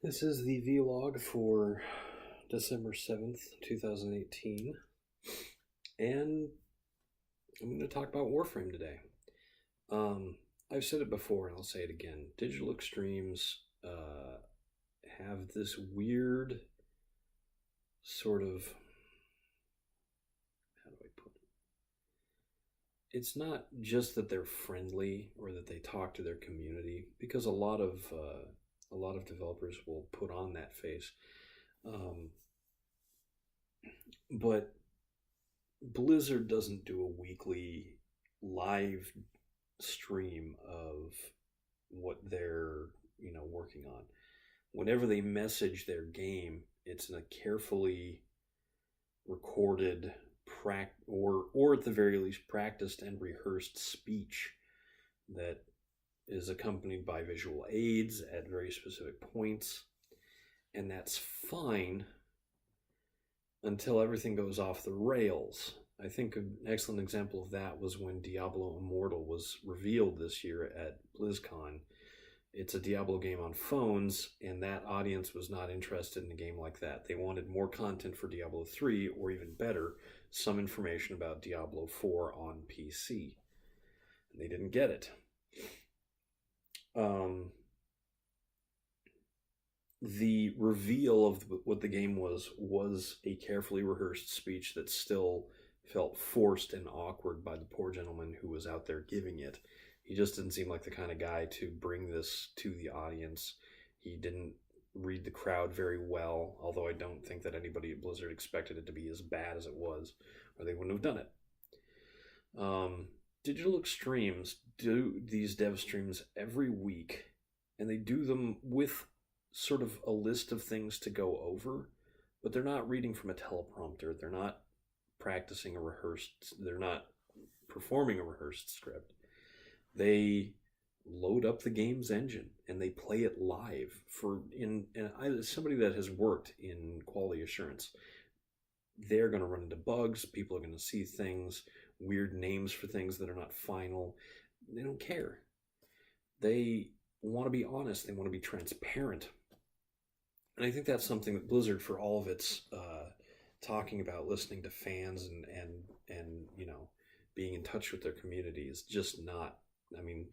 This is the vlog for December 7th, 2018, and I'm going to talk about Warframe today. I've said it before and I'll say it again. Digital Extremes have this weird sort of, how do I put it? It's not just that they're friendly or that they talk to their community, because a lot of developers will put on that face. But Blizzard doesn't do a weekly live stream of what they're working on. Whenever they message their game, it's in a carefully recorded or at the very least practiced and rehearsed speech that is accompanied by visual aids at very specific points, and that's fine until everything goes off the rails. I think an excellent example of that was when Diablo Immortal was revealed this year at BlizzCon. It's a Diablo game on phones, and that audience was not interested in a game like that. They wanted more content for Diablo 3, or even better, some information about Diablo 4 on PC. And they didn't get it. The reveal of what the game was a carefully rehearsed speech that still felt forced and awkward by the poor gentleman who was out there giving it. He just didn't seem like the kind of guy to bring this to the audience. He didn't read the crowd very well, although I don't think that anybody at Blizzard expected it to be as bad as it was, or they wouldn't have done it. Digital Extremes do these dev streams every week, and they do them with sort of a list of things to go over, but they're not reading from a teleprompter. They're not practicing they're not performing a rehearsed script. They load up the game's engine and they play it live as somebody that has worked in quality assurance, they're going to run into bugs. People are going to see things, weird names for things that are not final. They don't care. They want to be honest. They want to be transparent. And I think that's something that Blizzard, for all of its talking about listening to fans and being in touch with their community, is just not. I mean,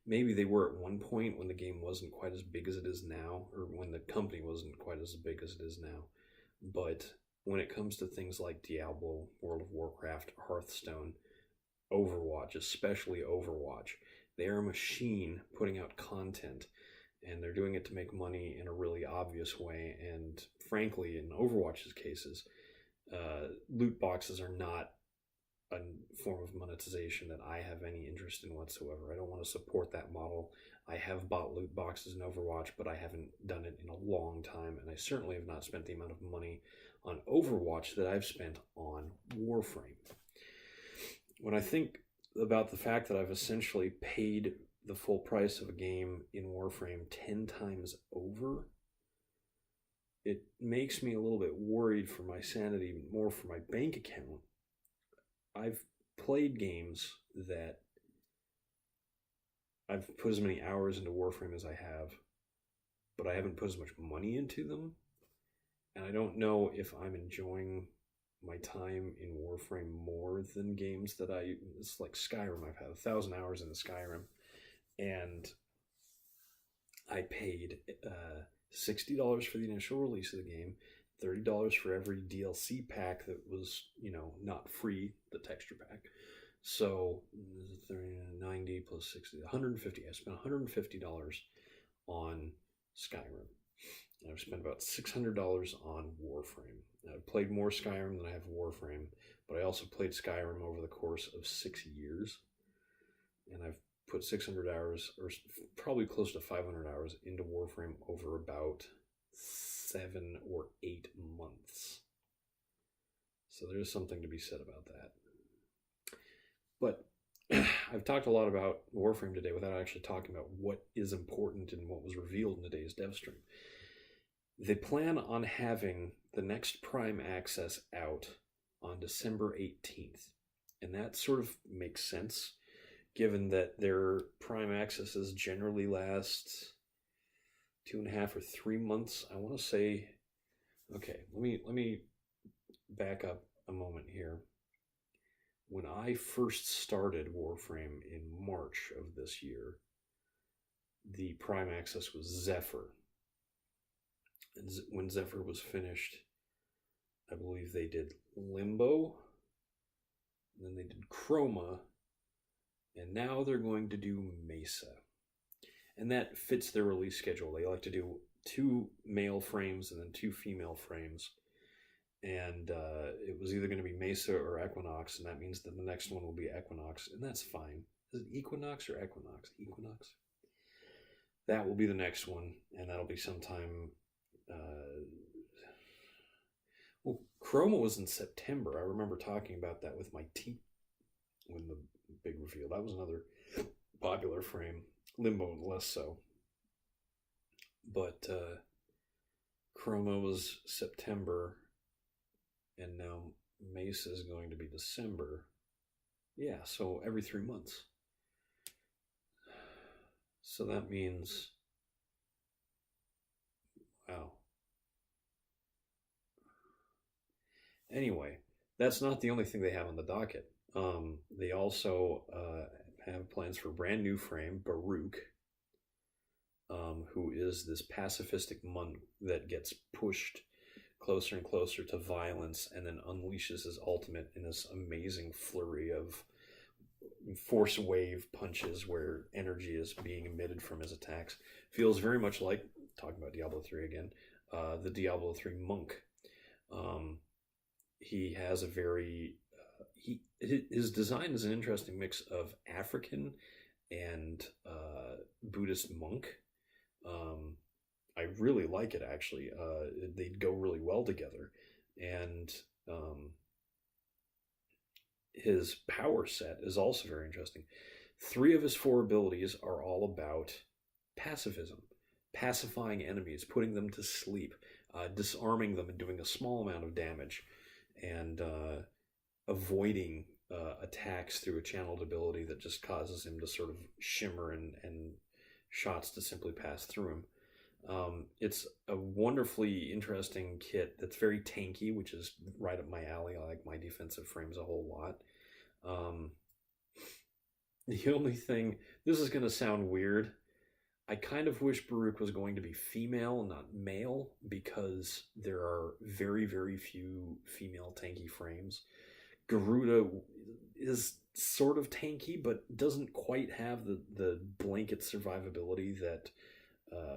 maybe they were at one point when the game wasn't quite as big as it is now, or when the company wasn't quite as big as it is now. But when it comes to things like Diablo, World of Warcraft, Hearthstone, Overwatch, especially Overwatch, they're a machine putting out content, and they're doing it to make money in a really obvious way. And frankly, in Overwatch's cases, loot boxes are not a form of monetization that I have any interest in whatsoever. I don't want to support that model. I have bought loot boxes in Overwatch, but I haven't done it in a long time, and I certainly have not spent the amount of money on Overwatch that I've spent on Warframe. When I think about the fact that I've essentially paid the full price of a game in Warframe 10 times over, it makes me a little bit worried for my sanity, more for my bank account. I've played games that I've put as many hours into Warframe as I have, but I haven't put as much money into them. And I don't know if I'm enjoying my time in Warframe more than games that it's like Skyrim. I've had 1,000 hours into Skyrim, and I paid $60 for the initial release of the game, $30 for every DLC pack that was, not free, the texture pack. So 90 plus 60, 150. I spent $150 on Skyrim. I've spent about $600 on Warframe. I've played more Skyrim than I have Warframe, but I also played Skyrim over the course of 6 years, and I've put 600 hours, or probably close to 500 hours, into Warframe over about 7 or 8 months. So there's something to be said about that. But I've talked a lot about Warframe today without actually talking about what is important and what was revealed in today's dev stream. They plan on having the next Prime Access out on December 18th. And that sort of makes sense, given that their Prime Accesses generally last 2.5 or 3 months. I want to say. Okay, let me back up a moment here. When I first started Warframe in March of this year, the Prime Access was Zephyr. And when Zephyr was finished, I believe they did Limbo, and then they did Chroma, and now they're going to do Mesa. And that fits their release schedule. They like to do 2 male frames and then 2 female frames. And it was either going to be Mesa or Equinox, and that means that the next one will be Equinox, and that's fine. Is it Equinox or Equinox? Equinox? That will be the next one, and that'll be sometime. Well, Chroma was in September. I remember talking about that with my team when the big reveal. That was another popular frame. Limbo less so. But Chroma was September, and now Mesa is going to be December. Yeah, so every 3 months. So that means, wow. Anyway, that's not the only thing they have on the docket. They also have plans for a brand new frame, Baruch, who is this pacifistic monk that gets pushed closer and closer to violence and then unleashes his ultimate in this amazing flurry of force wave punches where energy is being emitted from his attacks. Feels very much like, talking about Diablo 3 again, the Diablo 3 monk. He has a very... his design is an interesting mix of African and Buddhist monk. I really like it, actually. They'd go really well together. And his power set is also very interesting. 3 of his 4 abilities are all about pacifism, pacifying enemies, putting them to sleep, disarming them and doing a small amount of damage, and avoiding attacks through a channeled ability that just causes him to sort of shimmer and shots to simply pass through him. It's a wonderfully interesting kit that's very tanky, which is right up my alley. I like my defensive frames a whole lot. The only thing, this is going to sound weird, I kind of wish Baruch was going to be female, not male, because there are very, very few female tanky frames. Garuda is sort of tanky, but doesn't quite have the blanket survivability that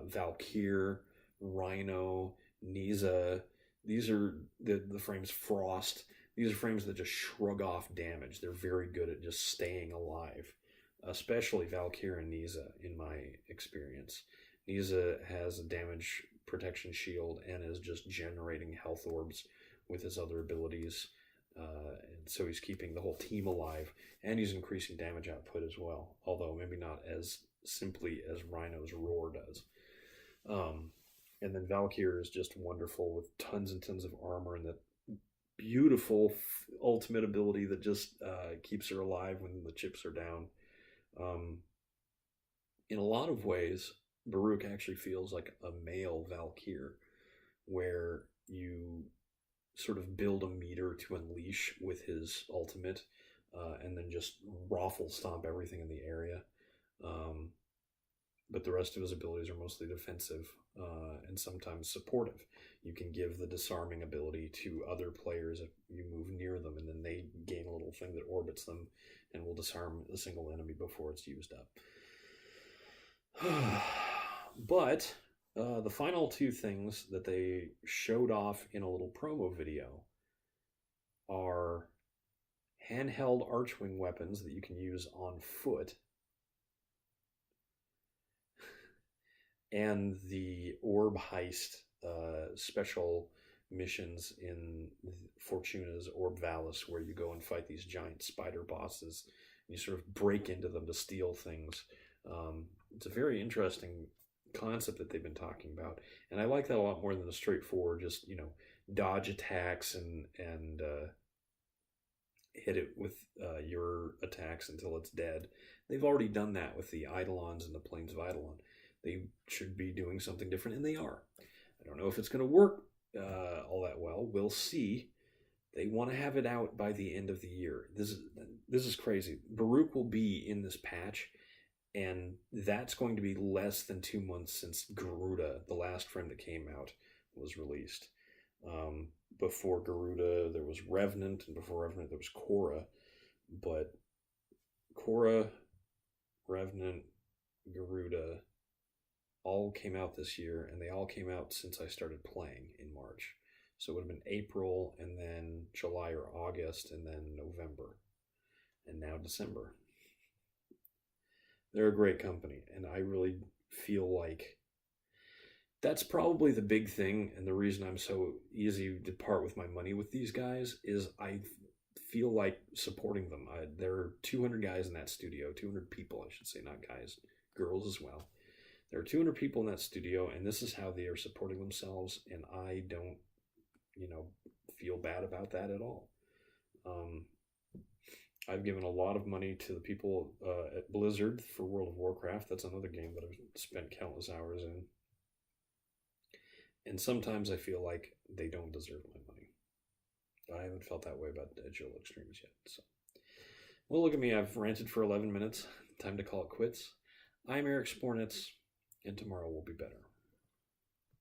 Valkyr, Rhino, Niza, these are the frames. Frost, these are frames that just shrug off damage. They're very good at just staying alive, especially Valkyr and Niza, in my experience. Niza has a damage protection shield and is just generating health orbs with his other abilities. And so he's keeping the whole team alive, and he's increasing damage output as well, although maybe not as simply as Rhino's Roar does. And then Valkyr is just wonderful with tons and tons of armor and that beautiful ultimate ability that just keeps her alive when the chips are down. In a lot of ways, Baruch actually feels like a male Valkyr, where you sort of build a meter to unleash with his ultimate, and then just raffle stomp everything in the area. But the rest of his abilities are mostly defensive and sometimes supportive. You can give the disarming ability to other players if you move near them, and then they gain a little thing that orbits them and will disarm a single enemy before it's used up. But the final 2 things that they showed off in a little promo video are handheld archwing weapons that you can use on foot, and the orb heist special missions in Fortuna's Orb Valis, where you go and fight these giant spider bosses and you sort of break into them to steal things. It's a very interesting concept that they've been talking about, and I like that a lot more than the straightforward just dodge attacks and hit it with your attacks until it's dead. They've already done that with the Eidolons and the Plains of Eidolon. They should be doing something different, and they are. I don't know if it's going to work all that well. We'll see. They want to have it out by the end of the year. This is crazy. Baruch will be in this patch, and that's going to be less than 2 months since Garuda, the last frame that came out, was released. Before Garuda, there was Revenant, and before Revenant, there was Korra. But Korra, Revenant, Garuda all came out this year, and they all came out since I started playing in March. So it would have been April, and then July or August, and then November, and now December. They're a great company, and I really feel like that's probably the big thing, and the reason I'm so easy to part with my money with these guys is I feel like supporting them. There are 200 guys in that studio, 200 people, I should say, not guys, girls as well. There are 200 people in that studio, and this is how they are supporting themselves, and I don't, feel bad about that at all. I've given a lot of money to the people at Blizzard for World of Warcraft. That's another game that I've spent countless hours in. And sometimes I feel like they don't deserve my money. I haven't felt that way about Digital Extremes yet. So, well, look at me. I've ranted for 11 minutes. Time to call it quits. I'm Eric Spornitz, and tomorrow will be better.